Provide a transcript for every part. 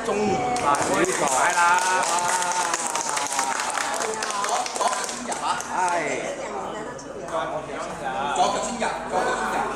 中午大會擺啦！左腳先入啊！係。左腳先入，左腳先入。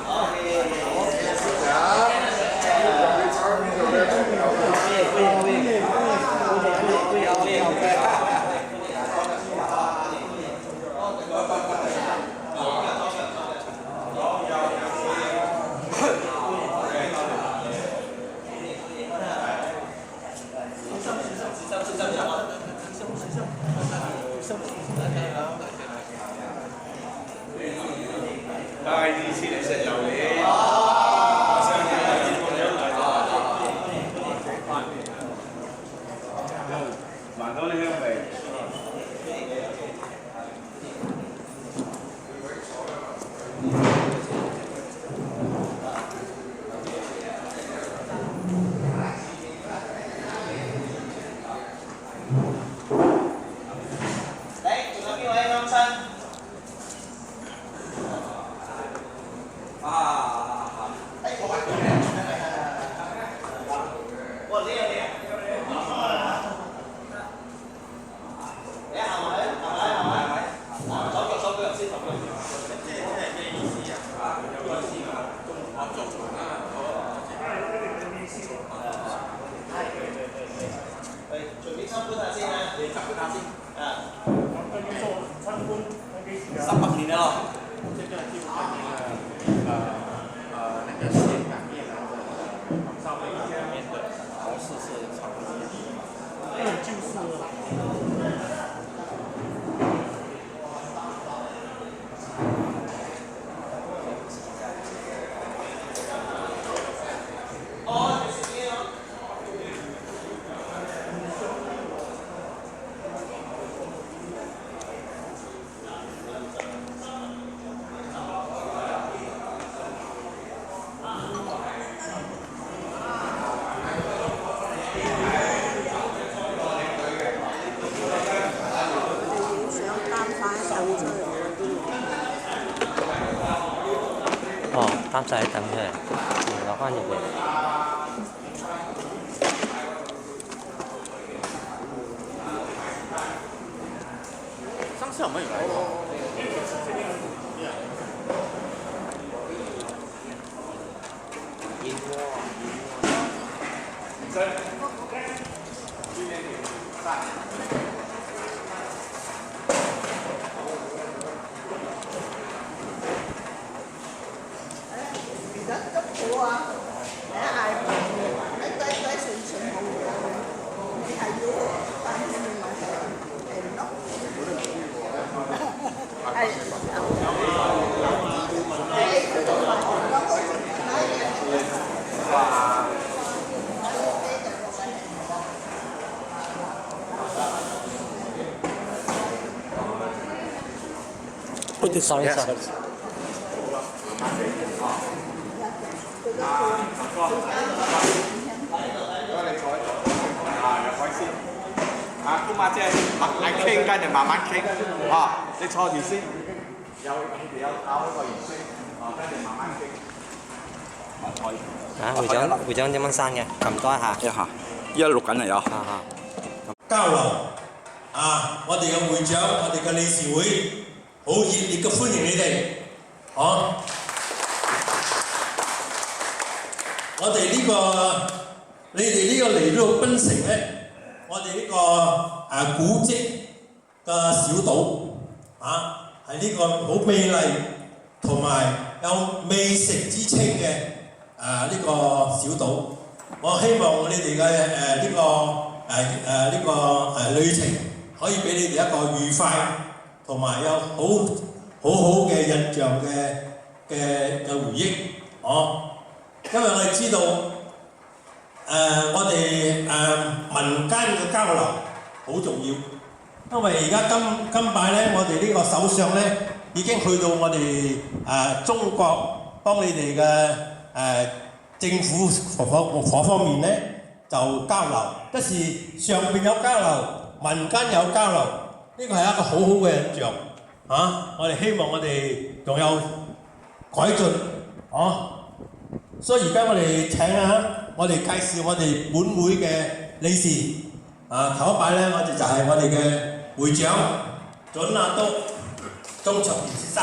第二次嚟食榴蓮，聞到啲香味。18年了。那个线擀面的上面擀面的模式是差不多。哦，擔晒啲凳出嚟，攞翻入嚟。上次有沒有來過？sorry。姑媽姐慢慢傾，跟住慢慢傾。你坐住先，有打開個儀式，跟住慢慢傾。會長點樣刪嘅？撳多一下。一下，依家錄緊嚟啊！交流我哋嘅會長，我哋嘅理事會好熱烈嘅歡迎你哋，我哋呢個你哋呢個嚟到檳城咧，我哋呢個古蹟嘅小島係呢個好美麗同埋有美食之稱嘅呢個小島。我希望你哋嘅呢個旅程可以俾你哋一個愉快同埋有好嘅印象嘅回憶，因為我哋知道我哋民間嘅交流好重要，因為而家今擺咧，我哋呢個首相咧已經去到我哋中國幫你哋嘅政府嗰方面咧就交流，即是上邊有交流，民間有交流，呢個係一個好嘅印象我哋希望我哋仲有改進所以而家我哋請我哋介紹我哋本會嘅理事頭一擺咧，我哋就係我哋嘅會長準亞都鍾卓賢先生。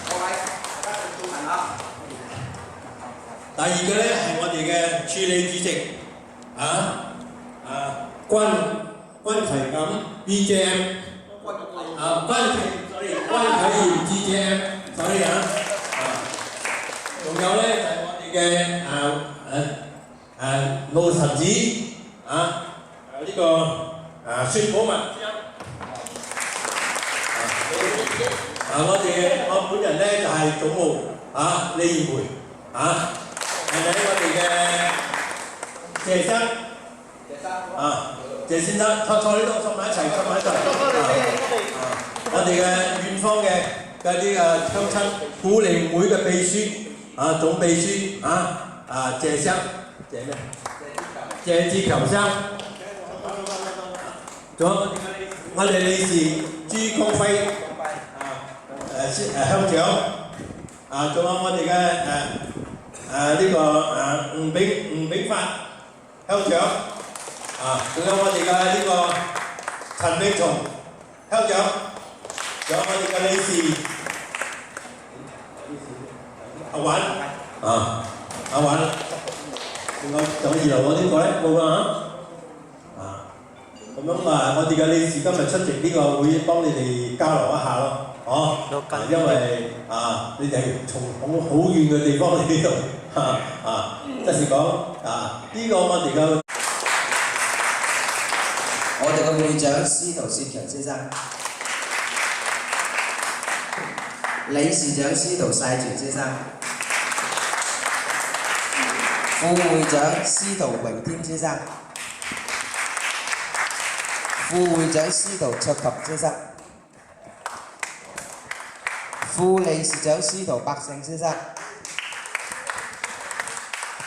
各位，大家做問啊！第二個咧係我哋嘅處理主席關啟錦 BJM 關啟賢 BJM sorry 仲有咧就係我哋嘅老臣子呢個薛寶文先生我本人咧就係總務李賢梅係咪我哋嘅謝生謝先生坐呢度坐埋一齊我哋嘅遠方嘅啲鄉親婦聯會嘅秘書總秘書謝生謝咩？謝志強生，仲有我哋理事朱光輝鄉長仲有我哋嘅呢個吳炳發鄉長仲有我哋嘅呢個陳永松鄉長，仲有我哋嘅理事阿允阿允，仲有二樓嗰啲個咧冇啦咁樣我哋嘅理事今日出席呢個會，幫你哋交流一下咯，因為你哋從好遠嘅地方嚟呢度即是講呢個我哋嘅會長司徒薛強先生，理事長司徒世全先生，副會長司徒榮添先生，副會長司徒卓琴先生，副理事長司徒百勝先生，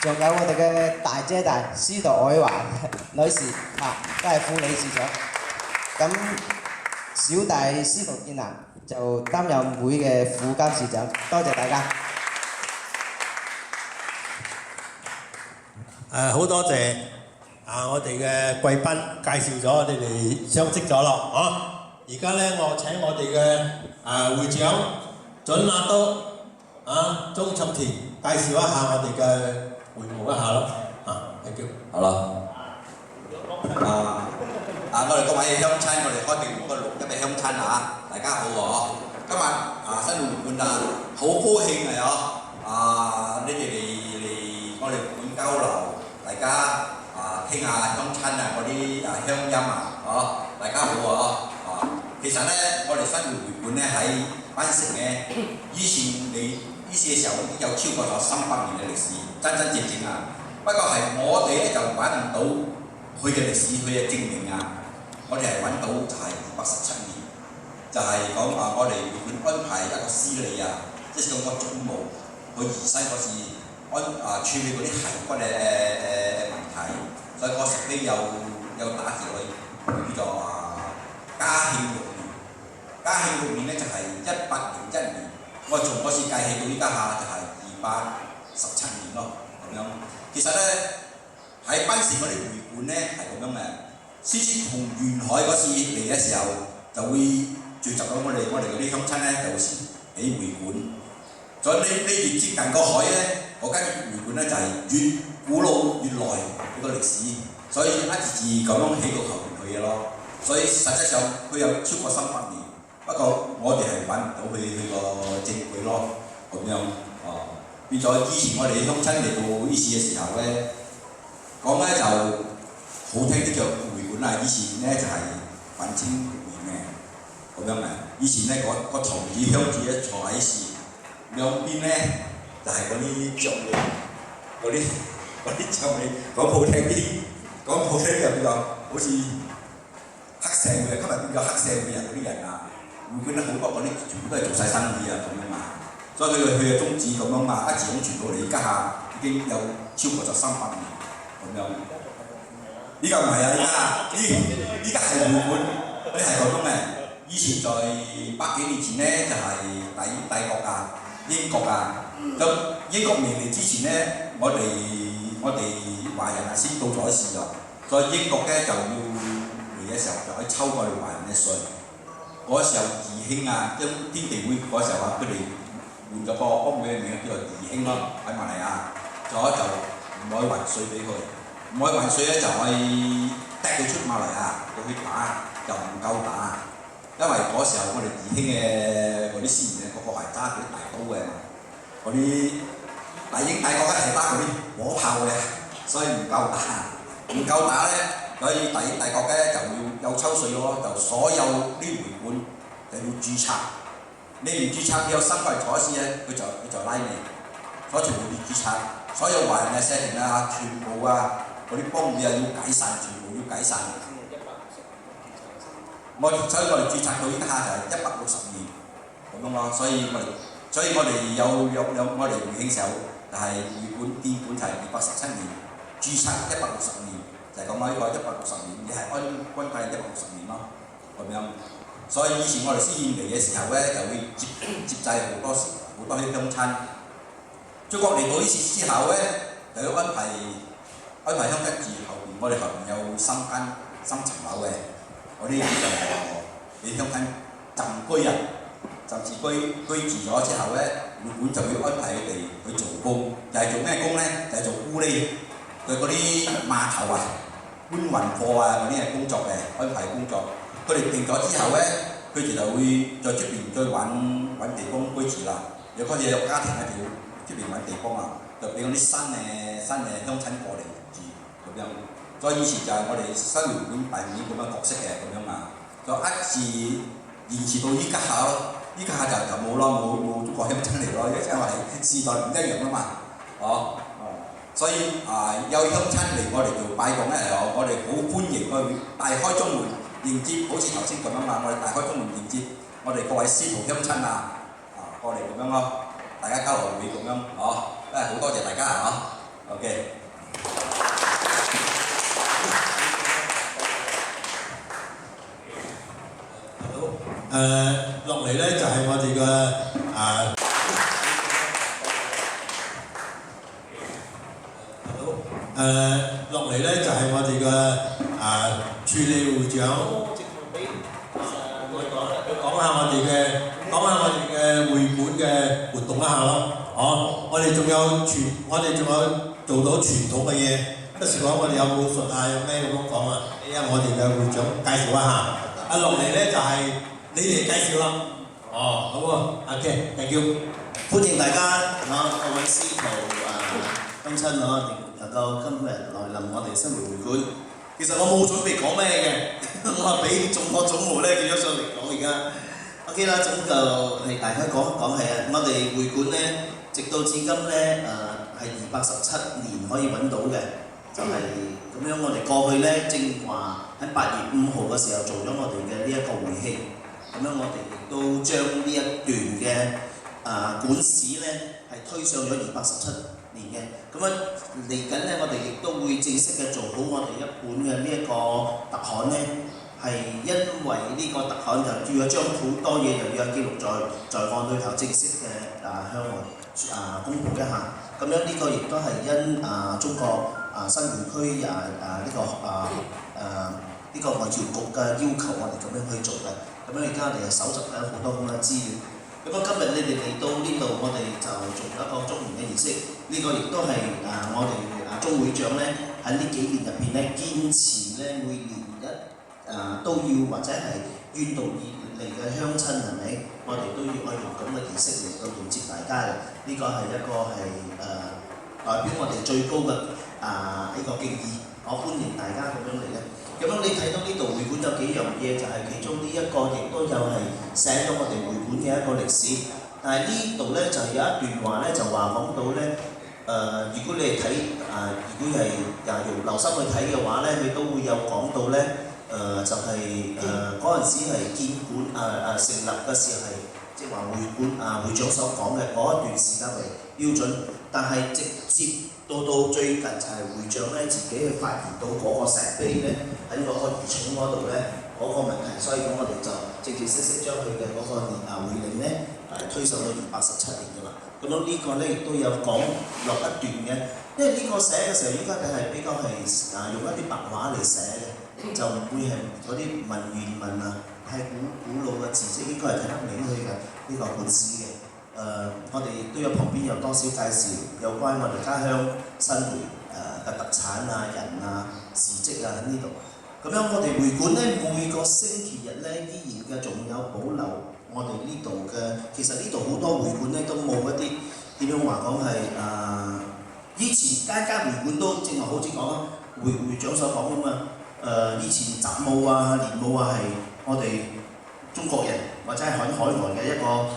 仲有我哋嘅大姐大司徒愛華女士都係副理事長。咁小弟司徒建南就擔任會嘅副監事長，多謝大家。好多謝我哋嘅貴賓介紹咗，你哋相識咗咯，而家咧我請我哋嘅會長準亞都鍾卓田介紹一下我哋嘅會務一下咯，係叫好啦。我哋各位鄉親，我哋開定個錄音嘅鄉親大家好喎！今日新會館好高興你哋嚟我哋會館交流，大家傾下鄉親嗰啲鄉音大家好喎！其實咧，我哋新會館咧喺檳城咧，以前呢些時候已經有超過咗300年嘅歷史，真真正正不過係我哋咧就揾唔到佢嘅歷史，佢嘅證明我哋係揾到就係217年，就係講我哋會安排一個司理即係講個總務去移西嗰時處理嗰啲骸骨嘅問題，所以嗰時咧有打字佢叫做嘉慶6年，嘉慶6年咧就係1801年，我從嗰時計起到依家就係217年咯，咁樣。其實咧喺檳城嗰啲會館咧係咁樣嘅。先至同沿海嗰時嚟嘅時候，就會聚集到我哋嗰啲鄉親咧，就會起會館。所以你越接近個海咧，嗰間會館咧就係越古老越耐呢個歷史，所以一字字咁樣起到後邊去嘅咯。所以實際上佢有超過300年，不過我哋係揾唔到佢個證據咯，咁樣變咗以前我哋鄉親嚟到呢次嘅時候咧，講咧就好聽啲叫會館以前咧就係粉青會嘅咁樣以前咧個堂主鄉主咧坐喺樹，兩邊咧就係嗰啲雀尾，嗰啲雀尾講好聽就叫做好似黑社會今日變咗黑社會人嗰啲人會館咧好多嗰啲全部都係做晒生意咁樣所以佢嘅宗旨咁樣一直咁傳到嚟，而家已經有超過咗300年咁樣。依家唔係依家係會館，嗰啲係咁樣嘅。以前在100幾年前咧，就係帝國英國咁英國未嚟之前咧，我哋華人先到咗時咗，所以英國咧就要嚟嘅時候就可以抽我哋華人嘅稅。嗰時候義興啊，因天地會嗰時候啊，佢哋換咗個幫會嘅名叫做義興咯，喺馬來亞，就唔可以還稅俾佢，唔可以還稅咧就可以掟佢出馬來亞，佢去打又唔夠打，因為嗰時候我哋義興嘅嗰啲師爺咧，個係揸嗰啲大刀嘅嘛，嗰啲大英大國咧係揸嗰啲火炮嘅，所以唔夠打咧，所以大英大國咧就要有抽稅咯，就所有啲會館就要註冊，你唔註冊，你有3個人坐司咧，佢就拉你，所以全部要註冊。所有華人嘅社團啊，全部啊，嗰啲幫會啊要解散，全部要解散。所以我哋註冊到依家就係160年咁樣咯，所以我哋有我哋會慶時候就係會館店館就係217年，註冊160年，就係講呢個160年，你係安均計160年咯，咁樣。所以以前我哋先嚟嘅時候咧，就會接濟好多啲鄉親。中國嚟到呢次之後咧，就要安排鄉親住後邊，我哋後邊有3層樓嘅，嗰啲就俾鄉親暫居人，暫時居住咗之後咧，會館就要安排佢哋去做工，就係做咩工咧？就係做咕喱，佢嗰啲碼頭啊、搬運貨啊嗰啲係工作嘅，安排工作。佢哋定咗之後咧，佢哋就會在出邊再揾地方居住啦。有嗰嘢有家庭咧，就要出邊揾地方啊，就俾嗰啲新嘅鄉親過嚟住咁樣。所以以前就係我哋新會館扮演咁樣角色嘅咁樣啊。就一直延遲到依家咯，依家就冇咯，冇中國鄉親嚟咯，因為時代唔一樣啦嘛，所以有鄉親嚟我哋做拜訪咧，我哋好歡迎去大開中門迎接，好似頭先咁樣嘛，我哋大開中門迎接我哋各位師徒鄉親過嚟咁樣咯，大家交流會咁樣，真係好多謝大家OK。落嚟咧就係我哋嘅落嚟咧就係我哋嘅處理會長，講下我哋嘅會館嘅活動一下咯。我哋仲有做到傳統嘅嘢，不時講我哋有武術啊，有咩咁樣講啊？我哋嘅會長介紹一下。落嚟咧就係你哋介紹啦。好喎，OK，thank you。歡迎大家各位師徒鄉親能夠今日來臨我哋新會館。其實我冇準備講咩嘅，我係俾總務咧叫咗上嚟講而家。OK 啦，咁就係大家講一講係啊，我哋會館咧，直到至今咧係217年可以揾到嘅，就係咁樣。我哋過去咧正話喺8月5號嘅時候做咗我哋嘅呢一個會慶，咁樣我哋亦都將呢一段嘅館史咧係推上咗217年嘅。咁樣嚟緊咧，我哋亦都會正式嘅做好我哋一本嘅呢一個特刊咧。係因為呢個特刊就要將好多嘢又要記錄在案裏頭，正式嘅向我公佈一下。咁樣呢個亦都係因中國新園區呢個外交局嘅要求，我哋咁樣去做嘅。咁樣而家我哋搜集緊好多咁嘅資料。咁樣今日你哋嚟到呢度，我哋就做一個祝願嘅儀式。呢個亦都係我哋鍾會長咧喺呢幾年入邊咧堅持咧每年都要或者係遠道而嚟嘅鄉親係咪？我哋都要用咁嘅儀式嚟到迎接大家嘅。呢個係一個代表我哋最高嘅呢個敬意。我歡迎大家咁樣嚟嘅。咁樣你睇到呢度會館有幾樣嘢，就係其中呢一個亦都有係寫咗我哋會館嘅一個歷史。但係呢度咧就有一段話咧，就話講到咧如果你係睇如果係用留心去睇嘅話咧，佢都會有講到咧。就係嗰陣時係建館成立嘅時候係，即係話會館會長所講嘅嗰一段時間為標準，但係直接到最近就係會長咧自己去發現到嗰個石碑咧喺嗰個義重嗰度咧嗰個問題，所以咁我哋就正式將佢嘅嗰個會令咧推手到217年㗎啦。咁樣呢個咧亦都有講落一段嘅，因為呢個寫嘅時候應該係比較係用一啲白話嚟寫嘅，就唔會係嗰啲文言文啊，係古老嘅字跡，應該係睇得明佢嘅呢個本史嘅。我哋亦都有旁邊有多少介紹有關我哋家鄉新會嘅特產啊、人啊、事蹟啊喺呢度。咁樣我哋會館咧每個星期日咧依然嘅仲有保留我哋呢度嘅，其實呢度好多會館咧都冇一啲點樣話講係以前間間會館都正話好似講會長所講咁嘛，以前習武啊、練武啊係我哋中國人或者係海外嘅一個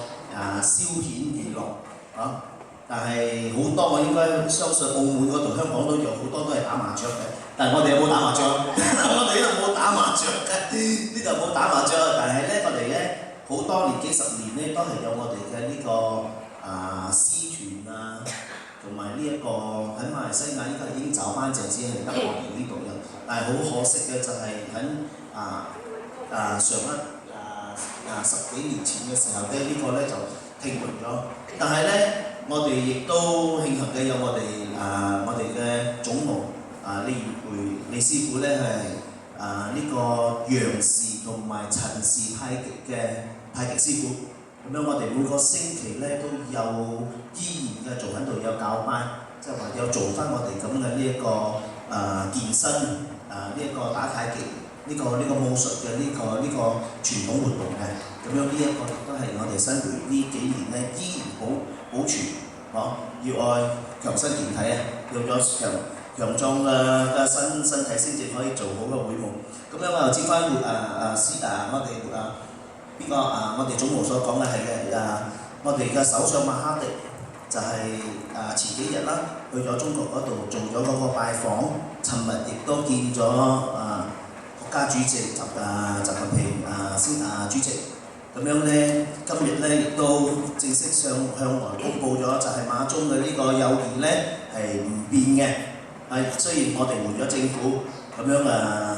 消遣娛樂啊。但係好多我應該相信澳門嗰度、香港都有好多都係打麻雀嘅，但係我哋有冇打麻雀？我哋呢度冇打麻雀嘅，呢度冇打麻雀。但係咧，我哋咧好多年幾十年咧都係有我哋嘅呢個師團啊，同埋呢一個喺馬來西亞依家已經走翻隻，只係得我哋呢度有。但係好可惜嘅就係喺上一10幾年前嘅時候咧，呢個咧就停頓咗。但係咧，我哋亦都慶幸嘅有我哋嘅總務李師傅咧係呢個楊氏同埋陳氏太極嘅太極師傅。咁樣我哋每個星期咧都有依然嘅仲喺度有教班，即係話有做翻我哋咁嘅呢一個健身呢一個打太極呢個武術嘅呢個傳統活動嘅。咁樣呢一個亦都係我哋新會呢幾年咧依然保存，要愛強身健體啊，有咗強壯嘅身體先至可以做好個會務。咁樣我又知翻我哋我哋總務所講嘅係嘅我哋嘅首相馬哈迪就係前幾日啦，去咗中國嗰度做咗嗰個拜訪，尋日亦都見咗國家主席習近平主席。咁樣咧，今日咧亦都正式向外公佈咗，就係馬中嘅呢個幼兒咧係唔變嘅。雖然我哋換咗政府，咁樣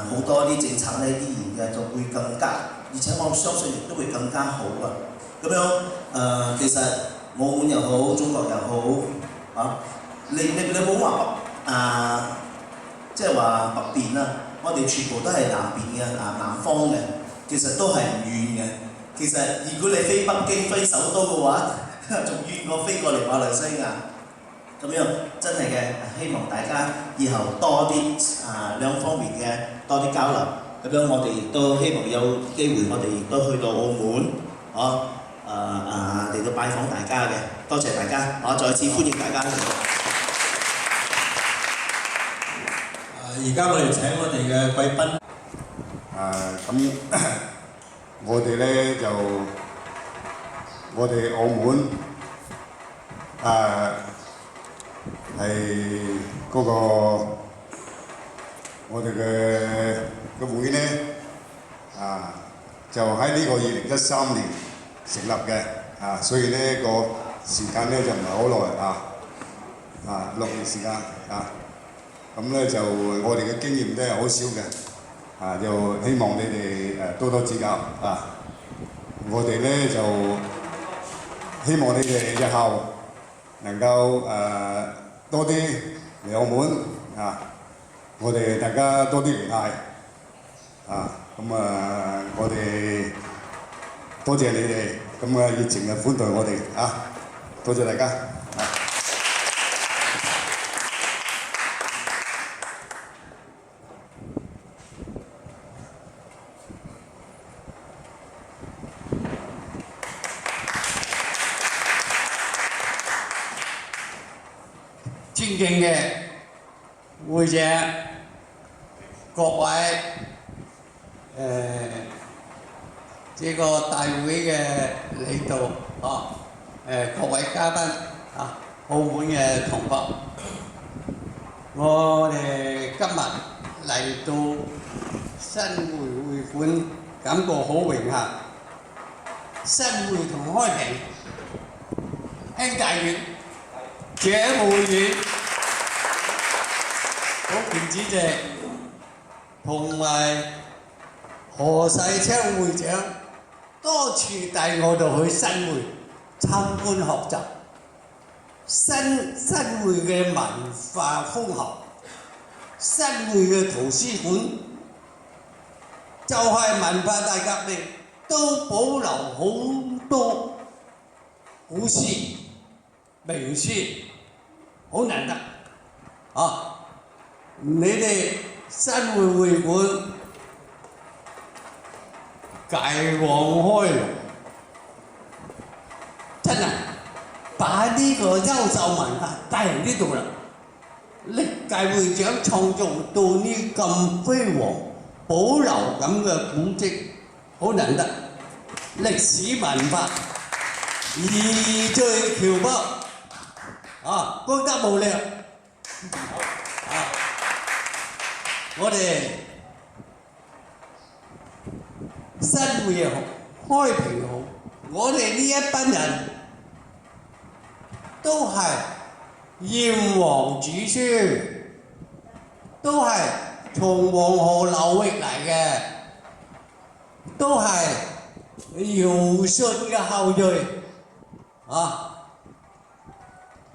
好多啲政策咧依然嘅就會更加，而且我相信亦都會更加好啊。咁樣其實澳門又好，中國又好你冇話即係話北邊啊，我哋全部都係南邊嘅南方嘅，其實都係唔遠嘅。其實如果你飛北京、飛首都嘅話，仲遠過飛過嚟馬來西亞。咁樣真係嘅，希望大家以後多啲兩方面嘅多啲交流。咁樣我哋亦都希望有機會，我哋亦都去到澳門，嚟到拜訪大家嘅。多謝大家，我再次歡迎大家。而家我哋請我哋嘅貴賓。咁我哋咧就我哋澳門係嗰個我哋嘅會咧就喺呢個2013年成立嘅所以呢個時間咧就唔係好耐6年時間咁咧就我哋嘅經驗都係好少嘅就希望你哋多多指教我哋咧就希望你哋日後能夠多啲嚟澳門我哋大家多啲聯繫我哋多謝你哋咁熱情嘅款待我哋多謝大家。尊敬嘅會長、各位這個大會嘅領導各位嘉賓澳門嘅同胞，我哋今日嚟到新會館，感覺好榮幸。新會同開平兄弟園姐妹園保健主席同埋何世昌會長多次帶我哋去新會，參觀學習新會嘅文化風合，新會嘅圖書館就係文化大革命都保留好多古詩名詩，好難得啊！你哋新會會館繼往開來，真係把呢個優秀文化帶嚟呢度啦！歷屆會長創造到呢咁輝煌，保留咁嘅古蹟，好難得。歷史文化宜聚僑北啊，功德無量啊！我哋新會又好，開平又好，我哋呢一班人都係炎黃子孫，都係從黃河流域嚟嘅，都係堯舜嘅後裔啊！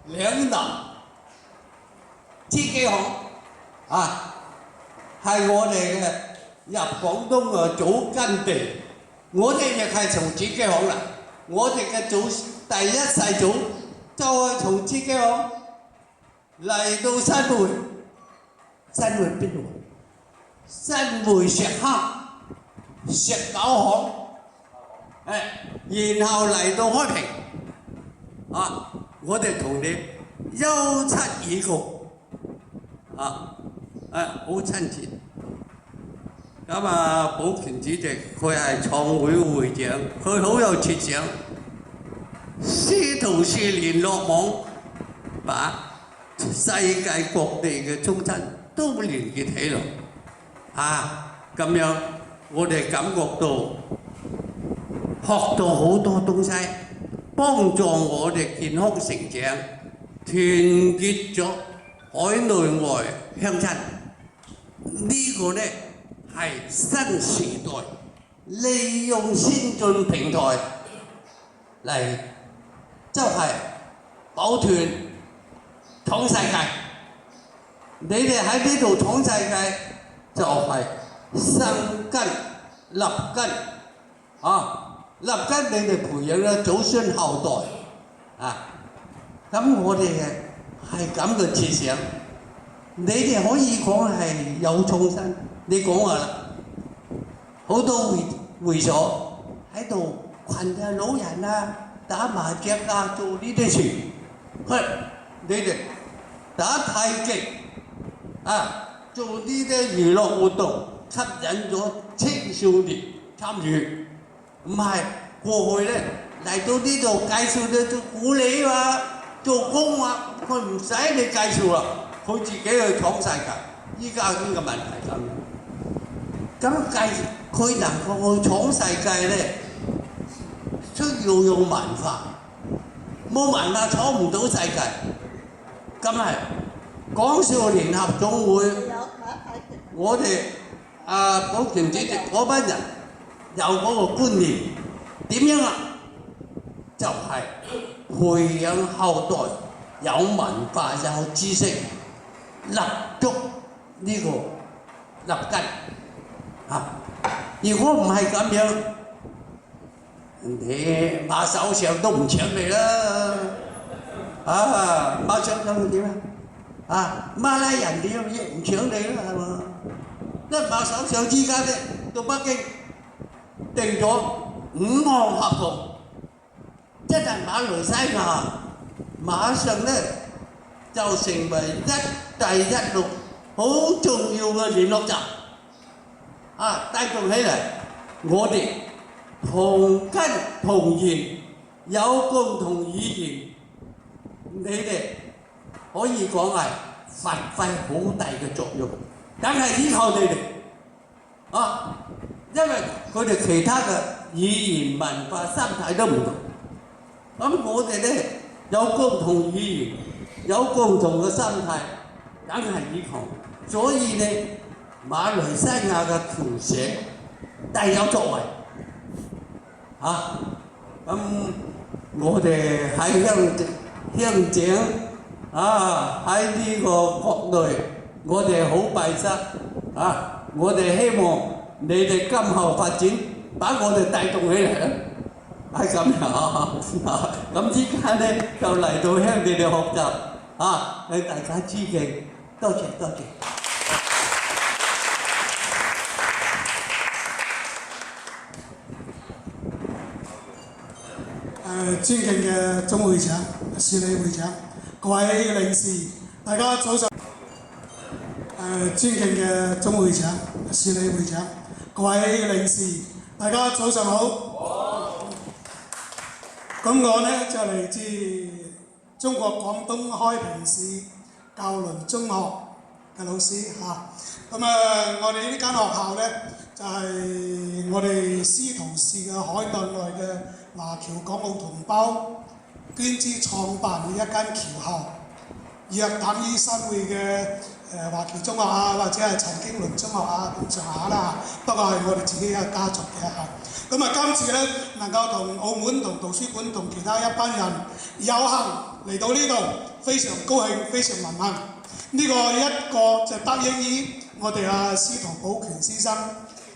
嶺南thiết kế行啊，係我哋嘅入廣東嘅祖根地，我哋亦係從thiết kế行嚟，我哋嘅第一世祖就係從thiết kế行嚟到新會，新會邊度？新會石坑、石狗巷，然後嚟到開平，啊！我哋同你休戚與共，好親切。咁啊，寶權主席佢係創會會長，佢好有設想，師徒是聯絡網，把世界各地嘅宗親都連結起來。咁樣我哋感覺到學到好多東西。幫助我哋健康成長，團結咗海內外鄉親。呢個呢係新時代，利用先進平台嚟就係保團闖世界。你哋喺呢度闖世界就係生根立根啊！立根你哋培養咗祖孫後代啊！咁我哋係咁嘅設想，你哋可以講係有創新。你講話啦，好多會所喺度群嘅老人啊，打麻雀啊，做呢啲事。你哋打太極啊，做呢啲娛樂活動，吸引咗青少年參與。唔係過去咧嚟到呢度介紹你做管理啊、做工啊，佢唔使你介紹啦，佢自己去闖世界。依家呢個問題咁介佢能夠去闖世界咧，需要用文化，冇文化闖唔到世界。咁係港少聯合總會，我哋保權主席嗰班人。有嗰個觀念點樣啊？就係培養後代有文化有知識，立足呢個立根啊！如果唔係咁樣，你馬首相都唔搶你啦！馬首相會點啊？馬拉人點亦唔搶你啦，係嘛？因為馬首相依家咧到北京。定咗5項合同，即係馬來西亞馬上咧就成為一帶一路好重要嘅聯絡站，帶動起嚟，我哋同根同源，有共同語言，你哋可以講係發揮好大嘅作用，梗係依靠你哋因為佢哋其他嘅語言文化心態都唔同，咁我哋咧有共同語言，有共同嘅心態，梗係依靠。所以咧，馬來西亞嘅僑社大有作為咁我哋喺鄉長啊，喺呢個國內，我哋好閉塞啊！我哋希望你哋今後發展，把我哋帶動起嚟。係咁樣啊！咁依家咧就嚟到向你哋學習啊，向大家致敬，多謝多謝。尊敬嘅總會長、署理會長、各位領事，大家早上。尊敬嘅總會長、署理會長、各位領事，大家早上好。咁我呢就嚟自中國廣東開平市教倫中學嘅老師嚇。咁我哋呢間學校呢，就係我哋司徒市嘅海內外嘅華僑港澳同胞捐資創辦嘅一間僑校，約等於新會嘅華僑中學啊，或者係陳經綸中學啊咁上下啦。不過係我哋自己嘅家族嘅嚇。咁今次呢，能夠同澳門同圖書館同其他一班人有幸嚟到呢度，非常高興，非常榮幸。呢個一個就得益於我哋司徒寶權先生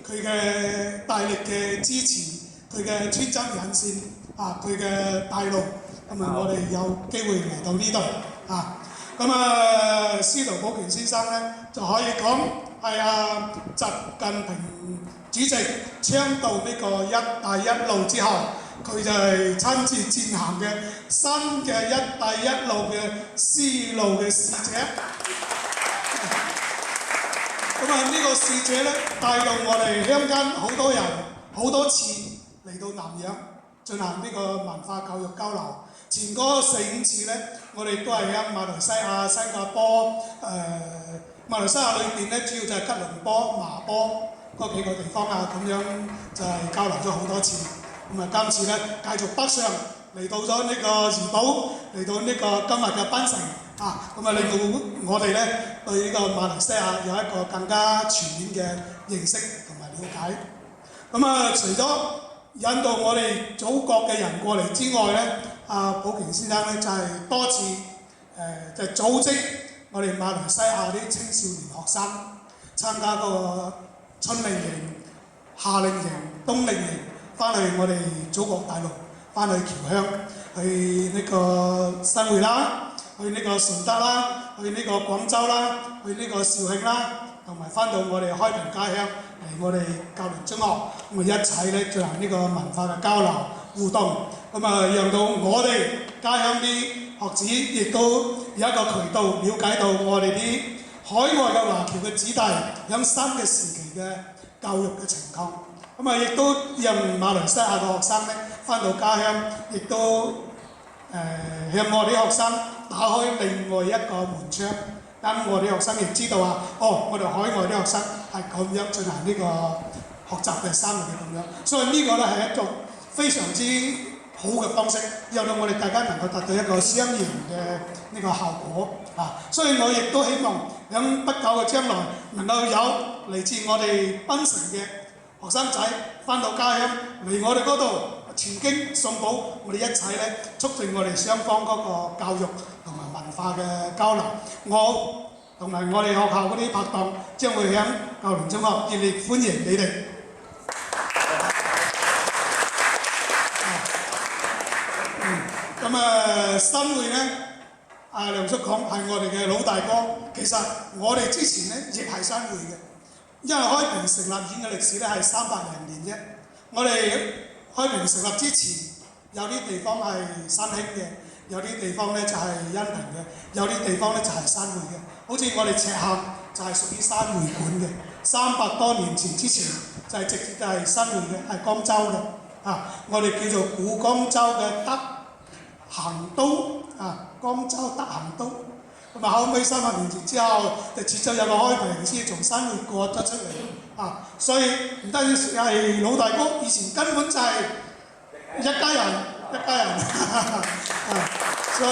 佢嘅大力嘅支持，佢嘅穿針引線啊，佢嘅帶路，我哋有機會嚟到呢度啊。司徒寶權先生呢，就可以講係習近平主席倡導呢個一帶一路之後，佢就係親自踐行嘅新嘅一帶一路嘅思路嘅使者。呢個使者呢，帶動我哋鄉間好多人好多次嚟到南洋進行呢個文化教育交流。前嗰4-5次呢，我哋都係喺馬來西亞、新加坡、馬來西亞裏邊呢，主要就係吉隆坡、麻坡嗰幾個地方咁樣就係交流咗好多次。今次呢，繼續北上嚟到咗呢個怡保，嚟到呢個今日嘅檳城令到我哋呢對呢個馬來西亞有一個更加全面嘅認識同埋了解。除咗引導我哋祖國嘅人過嚟之外呢，寶權先生呢就係多次就組織我哋馬來西亞啲青少年學生參加嗰個春令營、夏令營、冬令營，翻去我哋祖國大陸，翻去僑鄉，去呢個新會啦，去呢個順德啦，去呢個廣州啦，去呢個肇慶啦，同埋翻到我哋開平家鄉嚟我哋教倫中學，一齊咧進行呢個文化嘅交流互動，讓到我哋家鄉啲學子亦都有一個渠道了解到我哋啲海外嘅華僑嘅子弟喺新嘅時期嘅教育嘅情況，亦都讓馬來西亞嘅學生咧翻到家鄉，亦都向我哋啲學生打開另外一個門窗，等我哋學生亦知道我哋海外啲學生係咁樣進行呢個學習嘅生活嘅咁樣，所以呢個咧係一種非常之好嘅方式，讓到我哋大家能夠達到一個雙贏嘅呢個效果所以我亦都希望喺不久嘅將來能夠有嚟自我哋檳城嘅學生仔翻到家鄉嚟我哋嗰度傳經送寶，我哋一齊咧促進我哋雙方嗰個教育同埋文化嘅交流。我同埋我哋學校嗰啲拍檔將會喺教倫中學熱烈歡迎你哋。新會呢，梁叔講係我哋嘅老大哥，其實我哋之前呢亦係新會嘅，因為開平成立已經嘅歷史咧係300零年啫。我哋開平成立之前，有啲地方係新興嘅，有啲地方呢就係恩平嘅，有啲地方呢就係新會嘅。好似我哋赤坎就係屬於新會館嘅，300多年前之前就係直接就係新會嘅，係江州嘅我哋叫做古江州嘅德行都江州德行都，後尾300年前之後，就始終有個開平先從新會過咗出嚟所以唔單止係老大哥，以前根本就係一家人，所以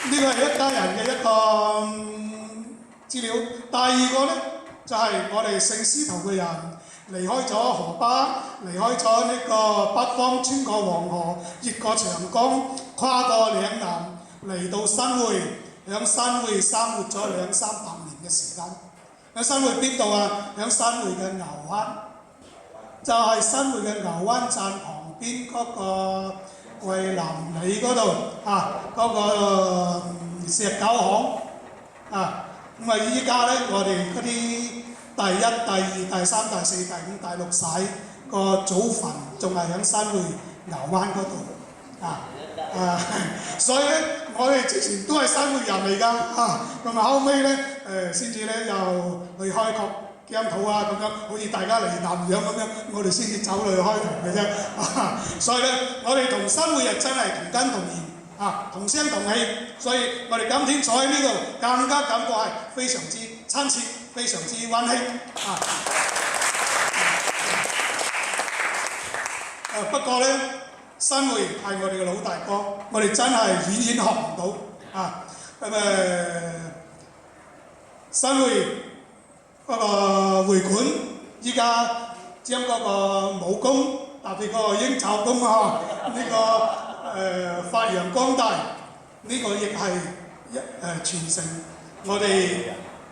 呢個係一家人嘅一個資料。第二個呢，就係、我哋聖司徒嘅人離開咗河巴，離開咗呢個北方，穿過黃河，越過長江，跨過嶺南，嚟到新會，響新會生活咗200-300年嘅時間。喺新會邊度啊？響新會嘅牛灣，就係、新會嘅牛灣站旁邊嗰個桂林里嗰度啊，嗰、個石狗巷啊。咁啊，依家咧，我哋嗰啲第1、第2、第3、第4、第5、第6世個祖墳仲係響新會牛灣嗰度所以咧，我哋之前都係新會人嚟㗎咁後尾咧先至咧又去開拓疆土啊咁樣，好似大家嚟南洋咁樣，我哋先至走去開拓嘅啫所以咧，我哋同新會人真係同根同源同聲同氣，所以我哋今天坐喺呢度，更加感覺係非常之親切，非常之溫馨不過咧，新會係我哋嘅老大哥，我哋真係遠學唔到新會嗰個會館，依家將嗰個武功，特別嗰個鷹爪功呢個發揚光大，呢個亦係傳承我哋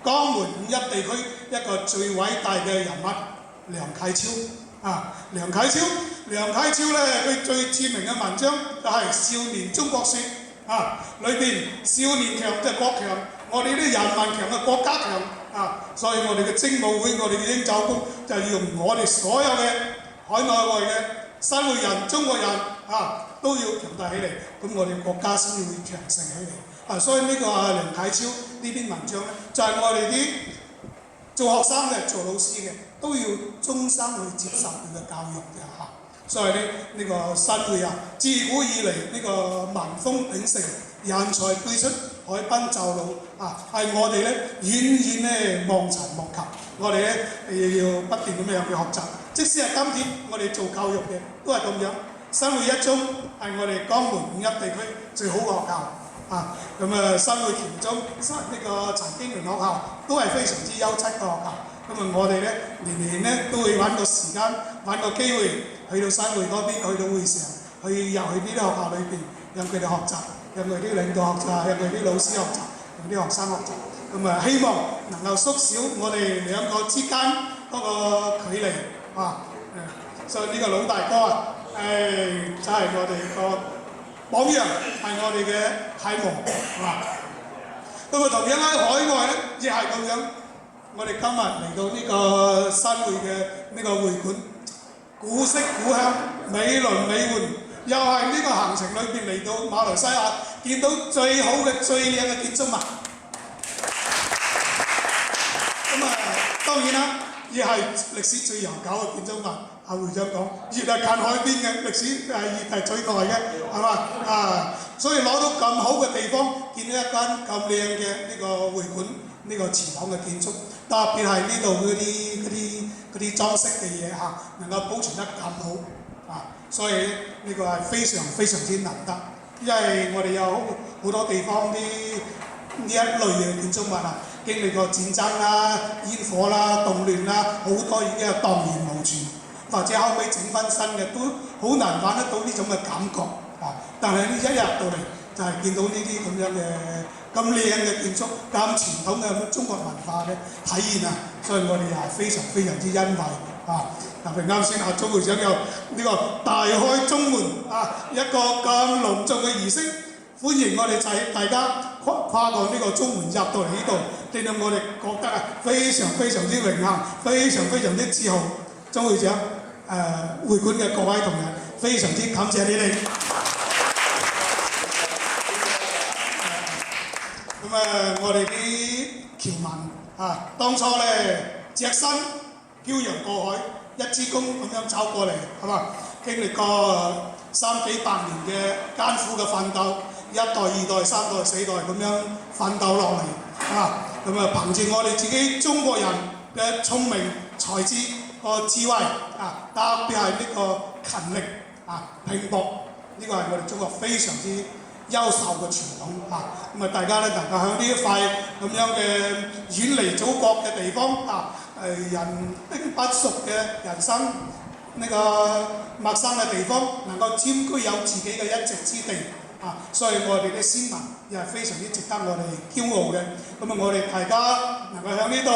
江門5邑地區一個最偉大嘅人物梁啟超梁啟超咧，佢最著名嘅文章就係《少年中國說》裏邊少年強就係國強，我哋啲人民強嘅國家強所以我哋嘅精武會，我哋嘅鷹爪功就要用我哋所有嘅海內外嘅新會人、中國人都要強大起嚟，咁我哋國家先至會強盛起嚟所以呢個梁啟超呢篇文章咧，就係我哋啲做學生嘅、做老師嘅都要終生去接受佢嘅教育嘅所以呢個新會自古以嚟呢個民風鼎盛，人才輩出，海濱就路係我哋咧遠遠咧望塵莫及，我哋咧要不斷咁樣去學習。即使係今天我哋做教育嘅都係咁樣，新會一中係我哋江門5邑地區最好嘅學校新會田中呢個陳經綸學校都係非常之優質嘅學校。我哋咧年年咧都會揾個時間、揾個機會去到新會嗰邊，去到會上，去入去呢啲學校裏邊，讓佢哋學習，讓佢啲領導學習，讓佢啲老師學習，讓啲學生學習。希望能夠縮小我哋兩個之間嗰個距離所以呢個老大哥就係我哋個榜樣，係我哋嘅楷模同樣喺海外咧，亦係咁樣。我哋今日嚟到呢個新會嘅呢個會館，古色古香、美輪美奐，又係呢個行程裏邊嚟到馬來西亞，見到最好嘅、最靚嘅建築物。當然啦，亦係歷史最悠久嘅建築物。會長講，越係近海邊嘅歷史越係最耐嘅，係嘛所以攞到咁好嘅地方，見到一間咁靚嘅呢個會館，呢個祠堂嘅建築，特別係呢度嗰啲裝飾嘅嘢能夠保存得咁好所以呢個係非常非常之難得，因為我哋有好多地方呢一類嘅建築物經歷過戰爭啦、煙火啦、動亂啦，好多已經係蕩然無存，或者後尾整翻新嘅都好難玩得到呢種嘅感覺但係呢一入到嚟就係見到呢啲咁樣嘅咁靚嘅建築，咁傳統嘅中國文化嘅體現所以我哋又係非常非常之欣慰特別啱先鍾會長有呢個大開中門一個咁隆重嘅儀式，歡迎我哋大家跨過呢個中門入到嚟呢度，令到我哋覺得非常非常之榮幸，非常非常之自豪。鍾會長會館嘅各位同仁，非常之感謝你哋。我哋啲僑民當初咧隻身漂洋過海，一支公咁樣走過嚟，係嘛？經歷過300幾年嘅艱苦嘅奮鬥，一代、2代、3代、4代咁樣奮鬥落嚟憑住我哋自己中國人嘅聰明才智個智慧特別係呢個勤力拼搏，呢個係我哋中國非常之優秀嘅傳統啊！咁啊，大家咧能夠喺呢一塊咁樣嘅遠離祖國嘅地方啊，人兵不熟嘅人生呢個陌生嘅地方，能夠佔據有自己嘅一席之地啊！所以我哋啲先民又係非常之值得我哋驕傲嘅。咁啊，我哋大家能夠喺呢度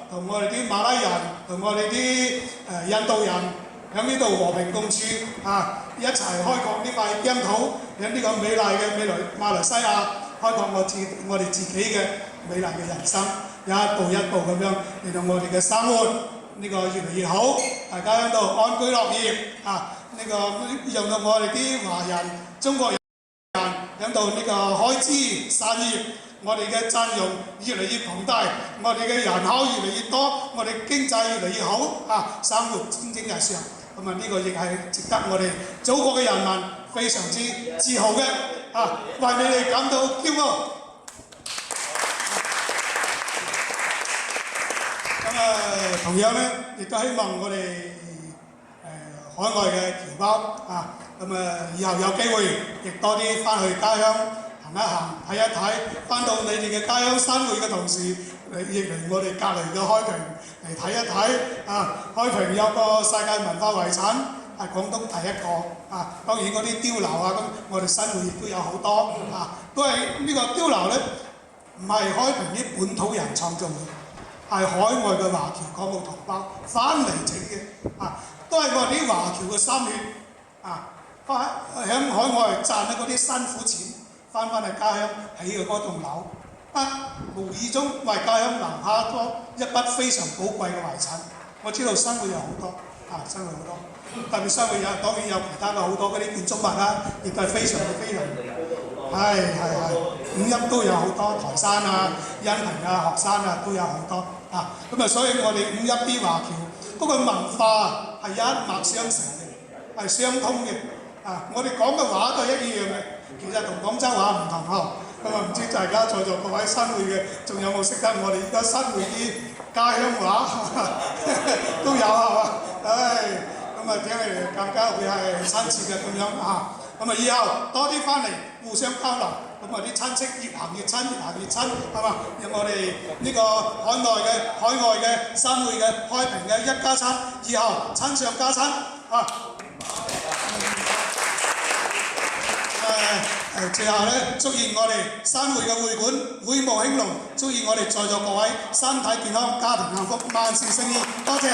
同我哋啲馬拉人同我哋啲印度人喺呢度和平共處啊！一齊開拓呢塊疆土，喺呢個美麗嘅馬來西亞開拓我哋自己嘅美麗嘅人生，一步一步咁樣令到我哋嘅生活呢個越嚟越好，大家喺度安居樂業啊！呢個讓到我哋啲華人、中國人喺度呢個開枝散葉，我哋嘅陣容越嚟越龐大，我哋嘅人口越嚟越多，我哋經濟越嚟越好啊！生活蒸蒸日上。咁啊，呢個亦係值得我哋祖國嘅人民非常之自豪嘅啊，為你哋感到驕傲。咁啊，同樣咧，亦都希望我哋海外嘅僑胞啊，咁啊，以後有機會亦多啲翻去家鄉行一行、睇一睇，翻到你哋嘅家鄉新會嘅同時，亦嚟我哋隔離嘅開平嚟睇一睇啊！開平有個世界文化遺產係廣東第一個啊！當然嗰啲碉樓啊，咁我哋新會亦都有好多啊，都係呢個碉樓咧，唔係開平啲本土人創造嘅，係海外嘅華僑港澳同胞翻嚟整嘅啊，都係我哋啲華僑嘅心血啊！喺海外賺咗嗰啲辛苦錢，翻去家鄉起嘅嗰棟樓。無意中為家鄉留下咗一筆非常寶貴嘅遺產。我知道新會有好多啊，新會好多，特別新會有當然有其他嘅好多嗰啲建築物啦，亦都係非常五邑都有好多，台山啊、恩平啊、學山啊都有好多啊。咁啊，所以我哋五邑啲華僑嗰個文化係一脈相承嘅，係相通嘅啊。我哋講嘅話都係一樣嘅，其實同廣州話唔同呵。咁啊，唔知大家在座各位新會嘅，仲有冇識得我哋而家新會啲家鄉話都有係嘛？咁啊，聽你哋更加會係親切嘅咁樣啊！咁啊，以後多啲翻嚟互相交流，咁啊啲親戚越行越親，越行越親，係嘛？有我哋呢個海外嘅新會嘅開平嘅一家親，以後親上加親啊！最後咧，祝願我哋新會嘅會館會務興隆，祝願我哋在座各位身體健康、家庭幸福、萬事勝意。多謝。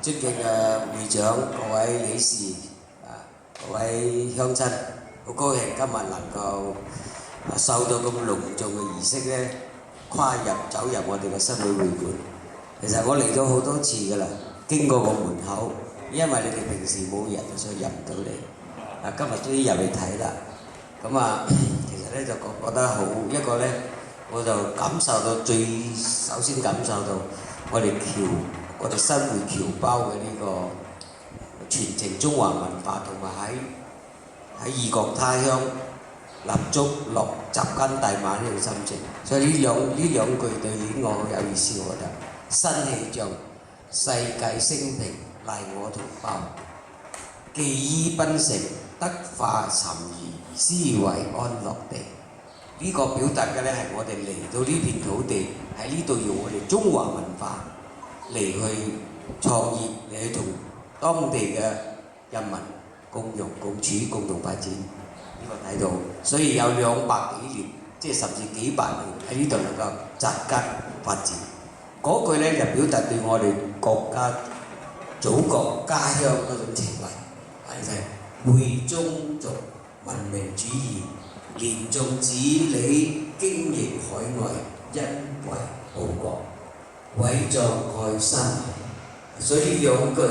尊敬嘅會長、各位理事、各位鄉親，好高興今日能夠受到咁隆重嘅儀式咧，走入我哋嘅新會會館。其實我嚟咗好多次㗎啦，經過個門口，因為你哋平時冇人，所以入唔到嚟。今日終於入嚟睇啦。咁啊，其實咧就覺得好一個咧，我就感受到首先感受到我哋新會僑胞嘅呢個傳承中華文化，同埋喺異國他鄉立足落扎根大馬呢種心情。所以呢兩句對聯我好有意思，我覺得新氣象，世界升平賴我同胞，寄依檳城，德化沉怡，思維安樂地。呢個表達嘅咧係我哋嚟到呢片土地，喺呢度用我哋中華文化嚟去創業，嚟去同當地嘅人民共融共處、共同發展。呢個睇到，所以有200幾年，即係甚至幾百年喺呢度能夠扎根發展。嗰句咧就表達對我哋國家、祖國、家鄉嗰種情懷，係會宗族文明主義，連眾子女經營海外，因為報國。偉壯愛山，所以呢兩個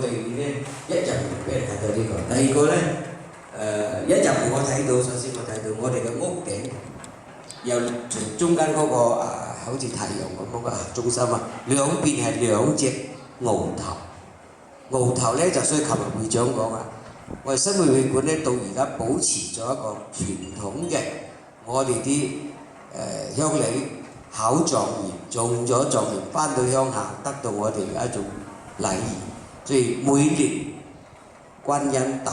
對聯咧，一入門俾人睇到呢個。第二個咧，一入門我睇到，首先我睇到我哋嘅屋頂，由中間嗰個好似太陽咁樣嘅中心啊，兩邊係兩隻鰲頭。鰲頭咧就所以琴日會長講啊，我哋新會會館咧到而家保持咗一個傳統嘅，我哋啲鄉里考狀元，中咗狀元翻到鄉下得到我哋嘅一種禮儀，所以每年觀音誕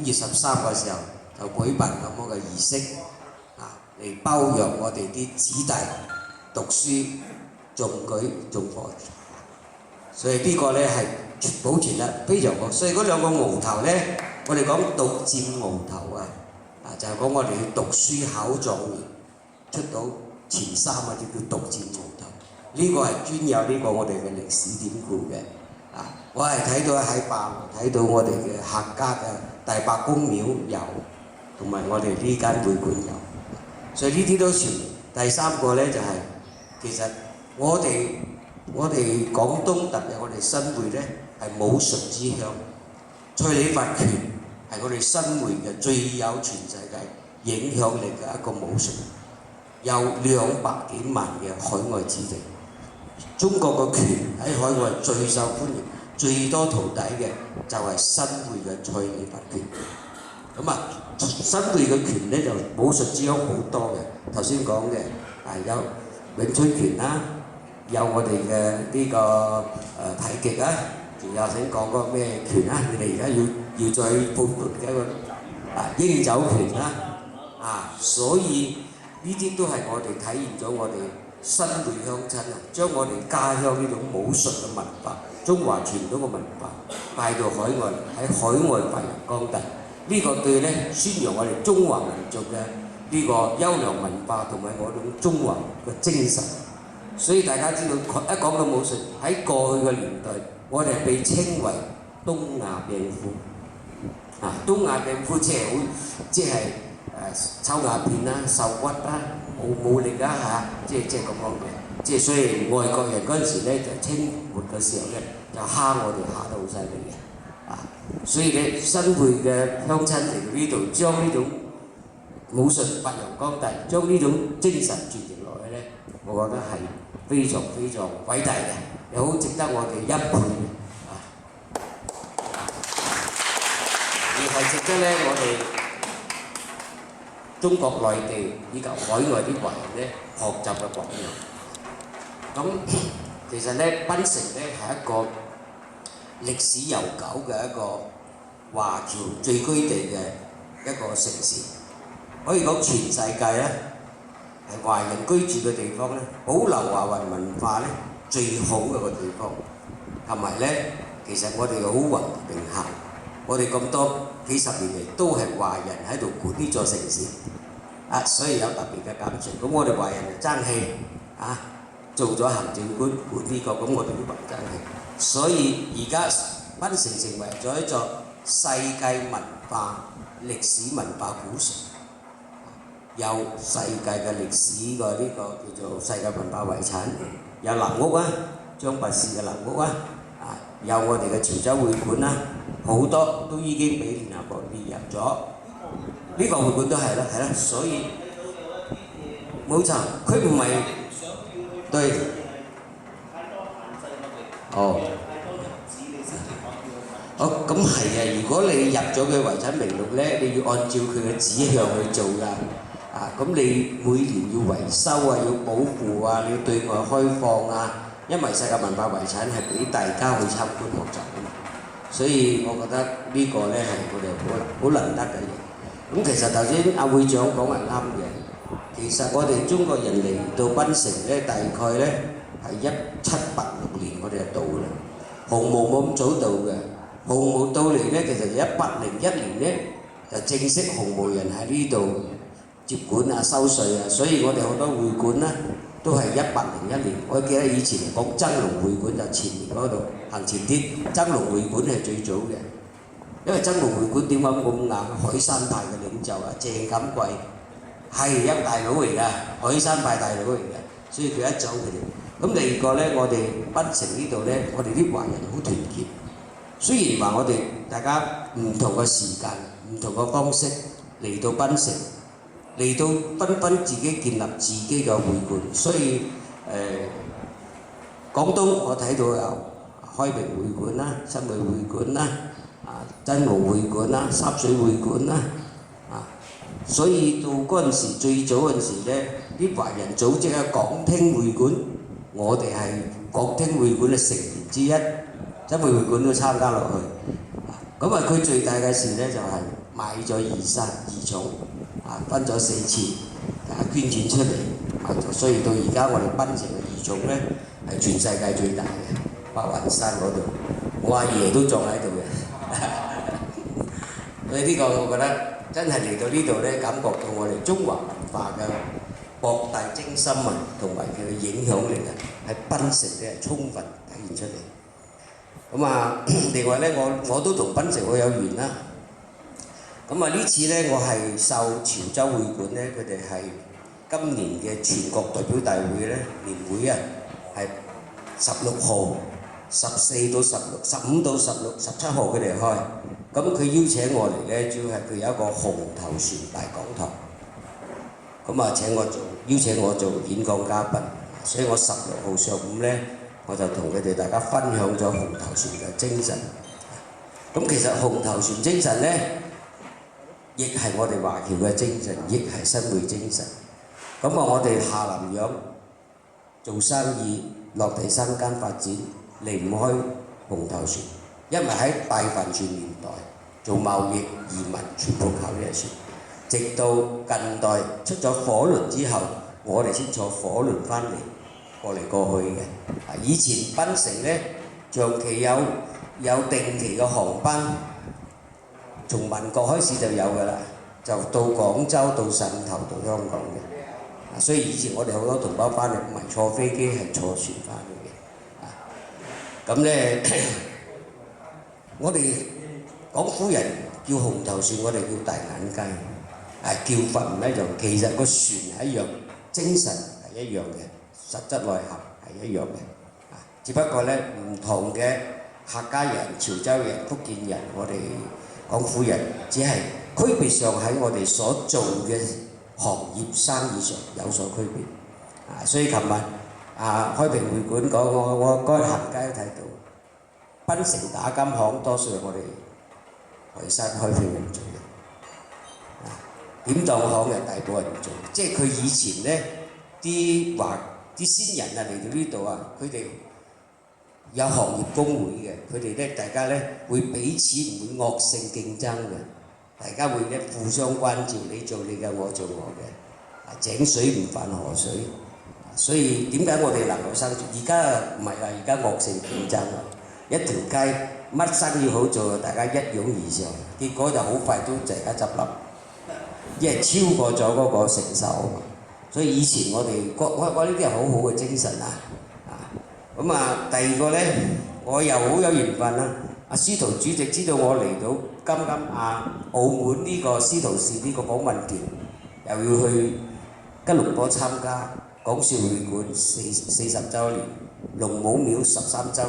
5月13嘅時候就舉辦咁樣嘅儀式啊，嚟包養我哋啲子弟讀書、中舉、中課。所以呢個咧係保存得非常好。所以嗰兩個鰲頭咧，我哋講獨佔鰲頭啊，就係講我哋要讀書考狀元出到前3啊，就叫獨佔鰲頭。呢個係專有呢個我哋嘅歷史典故嘅。我係睇到喺霸湖睇到我哋嘅客家嘅大伯公廟有，同埋我哋呢間會館有。所以呢啲都算。第3個咧就係、其實我哋廣東特別我哋新會咧係武術之鄉，蔡李佛拳係我哋新會嘅最有全世界影響力嘅一個武術，有200幾萬嘅海外子弟。中國嘅拳喺海外最受歡迎、最多徒弟嘅就係新會嘅蔡李佛拳。咁啊，新會嘅拳咧就武術之鄉好多嘅，頭先講嘅有詠春拳啦。有我哋嘅呢個太極啊，仲有先講個咩拳啊？你哋而家要再撥一個鷹爪拳啦，所以呢啲都係我哋體現咗我哋新會鄉親啊，將我哋家鄉呢種武術嘅文化、中華傳統嘅文化帶到海外，喺海外發揚光大。呢個對咧宣揚我哋中華民族嘅呢個優良文化同埋我種中華嘅精神。所以大家知道，一講到武術喺過去嘅年代，我哋被稱為東亞病夫。東亞病夫即係抽瓦片啦、受屈啦、冇力啦即係咁講嘅。即係所以外國人嗰陣時咧，就清末嘅時候咧，就蝦我哋蝦得好犀利嘅。所以咧，新會嘅鄉親嚟到呢度，將呢種武術發揚光大，將呢種精神傳承落去咧，我覺得係非常非常偉大嘅，又好值得我哋一佩而係值得咧，我哋中國內地以及海外啲華人咧學習嘅榜樣。咁其實咧，檳城咧係一個歷史悠久嘅一個華僑聚居地嘅一個城市，可以講全世界咧係華人居住嘅地方咧，保留華人文化咧最好嘅個地方。同埋咧，其實我哋好宏名校，我哋咁多幾十年嚟都係華人喺度管呢座城市，所以有特別嘅感情。咁我哋華人就爭氣做咗行政官管呢個，咁我哋都唔爭氣。所以而家檳城成為咗一座世界文化、歷史文化古城，有世界嘅歷史嘅呢個叫做世界文化遺產，有南屋張拔氏嘅南屋有我哋嘅潮州會館好多都已經俾聯合國列入咗。呢個會館都係啦，所以冇錯，佢唔係對。咁係嘅。如果你入咗佢遺產名錄咧，你要按照佢嘅指向去做㗎。咁你每年要維修要保護你要對外開放因為世界文化遺產係俾大家去參觀學習㗎嘛。所以我覺得呢個咧係我哋好難得嘅嘢。咁其實頭先阿會長講係啱嘅。其實我哋中國人嚟到檳城咧，大概咧係1786年我哋就到啦。紅毛冇咁早到嘅，紅毛到嚟咧，其實1801年咧就正式紅毛人喺呢度接管收稅所以我哋好多會館咧都係1801年。我記得以前講增龍會館就前面嗰度行前啲，增龍會館係最早嘅。因為增龍會館點解咁硬？海山派嘅領袖鄭錦貴係一大佬嚟㗎，海山派大佬嚟嘅，所以佢一走佢哋。咁第二個咧，我哋檳城呢度咧，我哋啲華人好團結。雖然話我哋大家唔同嘅時間、唔同嘅方式嚟到檳城，嚟到紛紛自己建立自己嘅會館，所以廣東我睇到有開平會館啦、新會會館啦、真龍會館啦、濕水會館啦，所以到嗰陣時最早嗰陣時咧，啲華人組織嘅廣聽會館，我哋係廣聽會館嘅成員之一，真會會館都參加落去。咁佢最大嘅事咧就係買咗二重，分咗4次，捐錢出嚟買咗，所以到而家我哋檳城嘅二重咧係全世界最大嘅，白雲山嗰度，我阿爺都葬喺度嘅。所以呢個我覺得真係嚟到呢度咧，感覺到我哋中華文化嘅博大精深同埋佢嘅影響力喺檳城咧係充分體現出嚟。另外咧，我都同檳城好有緣啦。呢次咧，我係受潮州會館咧，佢哋係今年嘅全國代表大會咧年會係16號、14到16、15到16、17號佢哋開。佢邀請我嚟咧，主要係佢有一個紅頭船大講堂，邀請我做演講嘉賓，所以我16號上午咧，我就同佢哋大家分享咗紅頭船嘅精神。其實紅頭船精神咧，亦係我哋華僑嘅精神，亦係新會精神。我哋下南洋做生意、落地生根發展，離唔開紅頭船，因為喺大帆船年代做貿易移民全部靠呢隻船，直到近代出咗火輪之後，我哋先坐火輪翻嚟過嚟過去嘅。以前檳城咧長期有定期嘅航班，從民國開始就有㗎啦，就到廣州、到汕頭、到香港嘅。所以以前我哋好多同胞翻嚟唔係坐飛機，係坐船翻嚟嘅。我哋廣府人叫紅頭船，我哋叫大眼雞，叫法唔一樣。其實個船係一樣，精神係一樣嘅，實質內涵係一樣嘅。只不過咧唔同嘅客家人、潮州人、福建人，我哋廣府人只係區別上喺我哋所做嘅行業生意上有所區別。所以琴日開平會館講，我嗰日行街都睇到，檳城打金行多數係我哋台山開平人做嘅，典當行係大部分人做，即係佢以前咧啲先人嚟到呢度佢哋有行業工會嘅，佢哋咧大家咧會彼此唔會惡性競爭嘅，大家會咧互相關照，你做你嘅，我做我嘅，井水唔犯河水，所以點解我哋能夠生存？而家唔係啦，而家惡性競爭一條街乜生意好做，大家一擁而上，結果就好快都大家執笠，因為超過咗嗰個承受。所以以前我哋呢啲係好好嘅精神第二個咧，我又好有緣分啦。司徒主席知道我嚟到啱澳門呢個司徒氏呢個訪問團，又要去吉隆坡參加廣肇會館40週年、龍母廟13週。